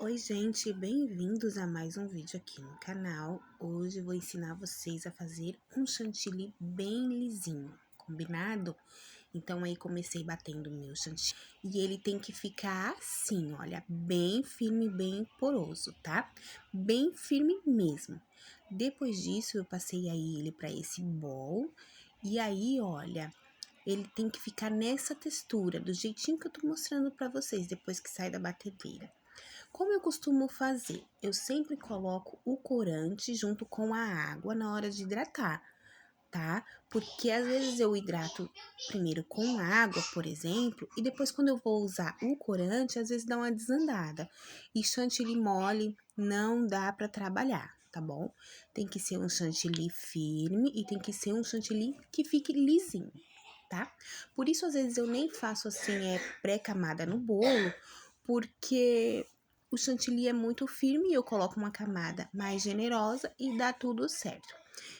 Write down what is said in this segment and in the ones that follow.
Oi, gente, bem-vindos a mais um vídeo aqui no canal. Hoje eu vou ensinar vocês a fazer um chantilly bem lisinho, combinado? Então, aí comecei batendo o meu chantilly e ele tem que ficar assim, olha, bem firme, bem poroso, tá? Bem firme mesmo. Depois disso, eu passei aí ele para esse bowl e aí, olha, ele tem que ficar nessa textura, do jeitinho que eu tô mostrando para vocês depois que sai da batedeira. Como eu costumo fazer? Eu sempre coloco o corante junto com a água na hora de hidratar, tá? Porque às vezes eu hidrato primeiro com a água, por exemplo, e depois quando eu vou usar o corante, às vezes dá uma desandada. E chantilly mole não dá para trabalhar, tá bom? Tem que ser um chantilly firme e tem que ser um chantilly que fique lisinho, tá? Por isso às vezes eu nem faço assim pré-camada no bolo, porque o chantilly é muito firme e eu coloco uma camada mais generosa e dá tudo certo.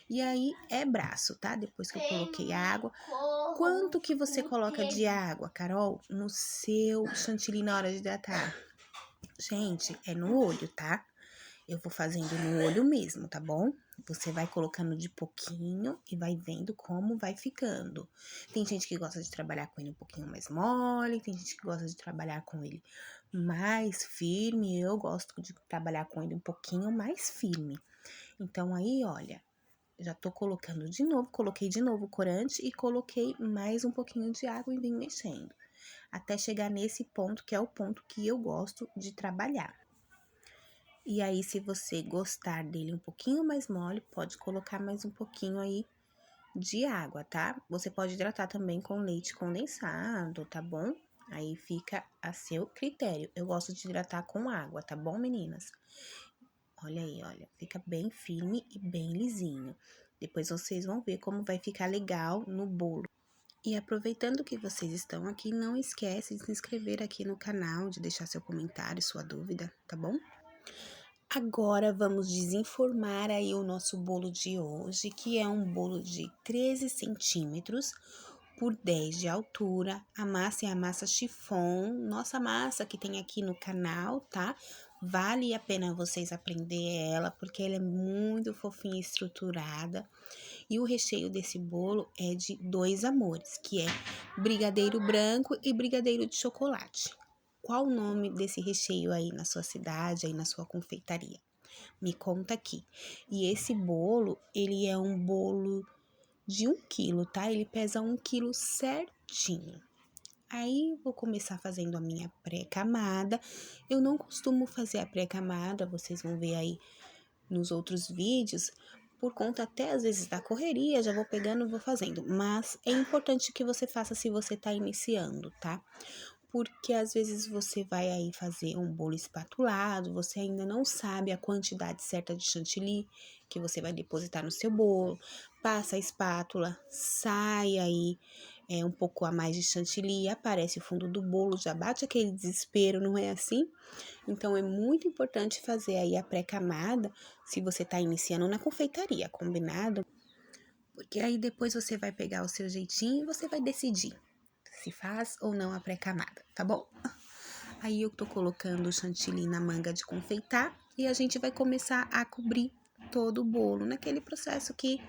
E aí é braço, tá? Depois que eu coloquei a água. Quanto que você coloca de água, Carol, no seu chantilly na hora de hidratar? Gente, é no olho, tá? Eu vou fazendo no olho mesmo, tá bom? Você vai colocando de pouquinho e vai vendo como vai ficando. Tem gente que gosta de trabalhar com ele um pouquinho mais mole, tem gente que gosta de trabalhar com ele mais firme. Eu gosto de trabalhar com ele um pouquinho mais firme. Então, aí, olha, já tô colocando de novo, coloquei de novo o corante e coloquei mais um pouquinho de água e vim mexendo. Até chegar nesse ponto, que é o ponto que eu gosto de trabalhar. E aí, se você gostar dele um pouquinho mais mole, pode colocar mais um pouquinho aí de água, tá? Você pode hidratar também com leite condensado, tá bom? Aí fica a seu critério. Eu gosto de hidratar com água, tá bom, meninas? Olha aí, olha, fica bem firme e bem lisinho. Depois vocês vão ver como vai ficar legal no bolo. E aproveitando que vocês estão aqui, não esquece de se inscrever aqui no canal, de deixar seu comentário, sua dúvida, tá bom? Agora vamos desenformar aí o nosso bolo de hoje, que é um bolo de 13 centímetros por 10 de altura. A massa é a massa chiffon, nossa massa que tem aqui no canal, tá? Vale a pena vocês aprender ela, porque ela é muito fofinha e estruturada. E o recheio desse bolo é de dois amores, que é brigadeiro branco e brigadeiro de chocolate. Qual o nome desse recheio aí na sua cidade, aí na sua confeitaria? Me conta aqui. E esse bolo, ele é um bolo de 1 quilo, tá? Ele pesa 1 quilo certinho. Aí, vou começar fazendo a minha pré-camada. Eu não costumo fazer a pré-camada, vocês vão ver aí nos outros vídeos, por conta até às vezes da correria, já vou pegando e vou fazendo. Mas é importante que você faça se você tá iniciando, tá? Porque às vezes você vai aí fazer um bolo espatulado, você ainda não sabe a quantidade certa de chantilly que você vai depositar no seu bolo. Passa a espátula, sai aí um pouco a mais de chantilly, aparece o fundo do bolo, já bate aquele desespero, não é assim? Então é muito importante fazer aí a pré-camada se você tá iniciando na confeitaria, combinado? Porque aí depois você vai pegar o seu jeitinho e você vai decidir se faz ou não a pré-camada, tá bom? Aí eu tô colocando o chantilly na manga de confeitar e a gente vai começar a cobrir todo o bolo naquele processo que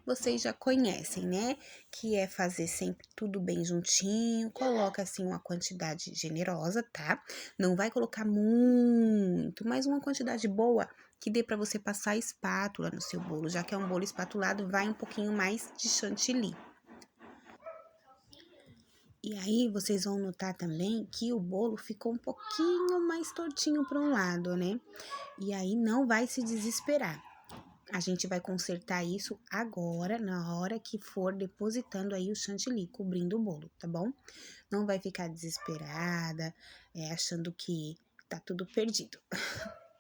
vocês já conhecem, né? Que é fazer sempre tudo bem juntinho, coloca assim uma quantidade generosa, tá? Não vai colocar muito, mas uma quantidade boa que dê para você passar a espátula no seu bolo, já que é um bolo espatulado, vai um pouquinho mais de chantilly. E aí, vocês vão notar também que o bolo ficou um pouquinho mais tortinho para um lado, né? E aí, não vai se desesperar. A gente vai consertar isso agora, na hora que for depositando aí o chantilly, cobrindo o bolo, tá bom? Não vai ficar desesperada, achando que tá tudo perdido.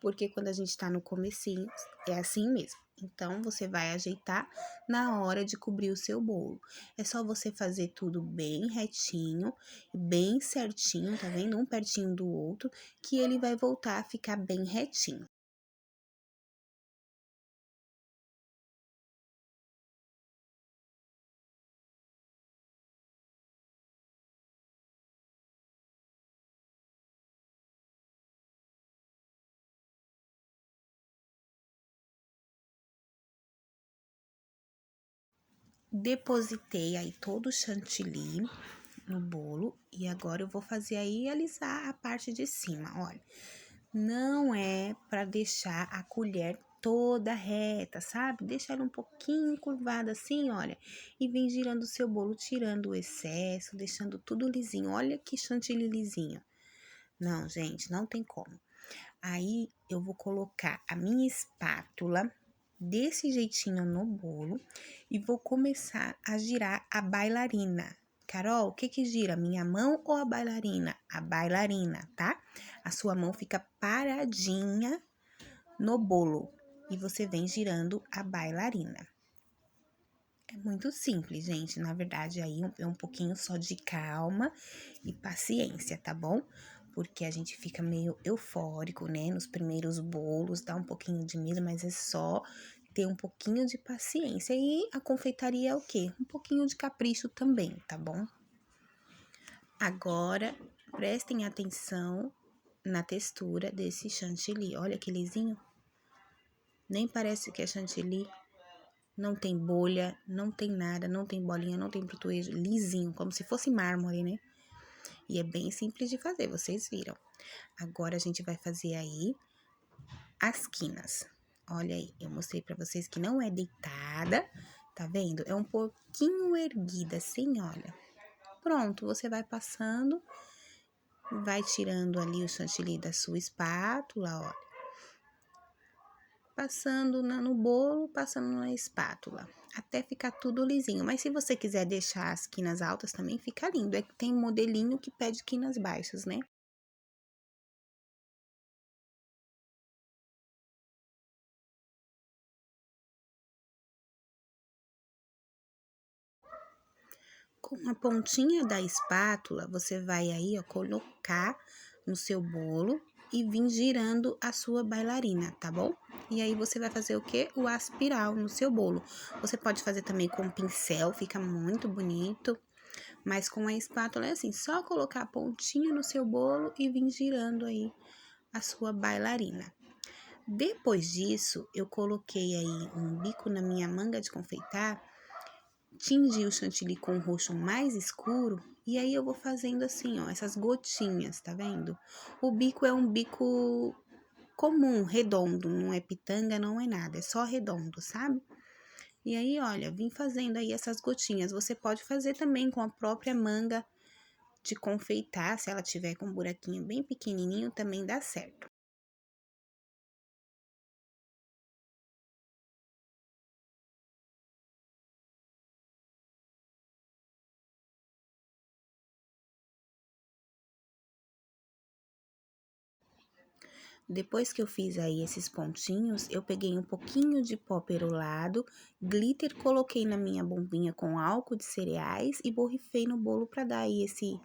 Porque quando a gente tá no comecinho, é assim mesmo. Então, você vai ajeitar na hora de cobrir o seu bolo. É só você fazer tudo bem retinho, bem certinho, tá vendo? Um pertinho do outro, que ele vai voltar a ficar bem retinho. Depositei aí todo o chantilly no bolo e agora eu vou fazer aí alisar a parte de cima, olha. Não é para deixar a colher toda reta, sabe? Deixa ela um pouquinho curvada assim, olha, e vem girando o seu bolo, tirando o excesso, deixando tudo lisinho. Olha que chantilly lisinho. Não, gente, não tem como. Aí eu vou colocar a minha espátula desse jeitinho no bolo e vou começar a girar a bailarina. Carol, o que que gira? Minha mão ou a bailarina? A bailarina, tá? A sua mão fica paradinha no bolo e você vem girando a bailarina. É muito simples, gente. Na verdade, aí é um pouquinho só de calma e paciência, tá bom? Porque a gente fica meio eufórico, né? Nos primeiros bolos, dá um pouquinho de medo, mas é só ter um pouquinho de paciência. E a confeitaria é o quê? Um pouquinho de capricho também, tá bom? Agora, prestem atenção na textura desse chantilly. Olha que lisinho. Nem parece que é chantilly. Não tem bolha, não tem nada, não tem bolinha, não tem brutuejo, lisinho, como se fosse mármore, né? E é bem simples de fazer, vocês viram. Agora a gente vai fazer aí as quinas. Olha aí, eu mostrei pra vocês que não é deitada, tá vendo? É um pouquinho erguida assim, olha. Pronto, você vai passando, vai tirando ali o chantilly da sua espátula, ó. Passando no bolo, passando na espátula, até ficar tudo lisinho. Mas se você quiser deixar as quinas altas também fica lindo. É que tem modelinho que pede quinas baixas, né? Com a pontinha da espátula, você vai aí, ó, colocar no seu bolo e vir girando a sua bailarina, tá bom? E aí você vai fazer o quê? O aspiral no seu bolo. Você pode fazer também com pincel, fica muito bonito. Mas com a espátula é assim, só colocar a pontinha no seu bolo e vir girando aí a sua bailarina. Depois disso, eu coloquei aí um bico na minha manga de confeitar, tingi o chantilly com um roxo mais escuro e aí eu vou fazendo assim, ó, essas gotinhas, tá vendo? O bico é um bico comum, redondo, não é pitanga, não é nada, é só redondo, sabe? E aí, olha, vim fazendo aí essas gotinhas. Você pode fazer também com a própria manga de confeitar, se ela tiver com um buraquinho bem pequenininho, também dá certo. Depois que eu fiz aí esses pontinhos, eu peguei um pouquinho de pó perolado, glitter, coloquei na minha bombinha com álcool de cereais e borrifei no bolo para dar aí esse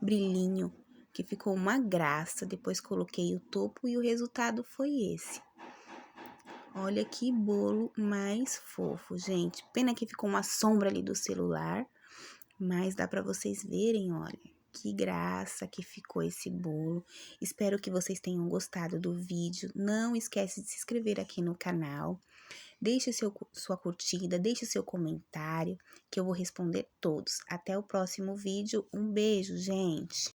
brilhinho, que ficou uma graça. Depois coloquei o topo e o resultado foi esse. Olha que bolo mais fofo, gente. Pena que ficou uma sombra ali do celular, mas dá para vocês verem, olha, que graça que ficou esse bolo. Espero que vocês tenham gostado do vídeo. Não esquece de se inscrever aqui no canal. Deixe sua curtida, deixe seu comentário, que eu vou responder todos. Até o próximo vídeo. Um beijo, gente!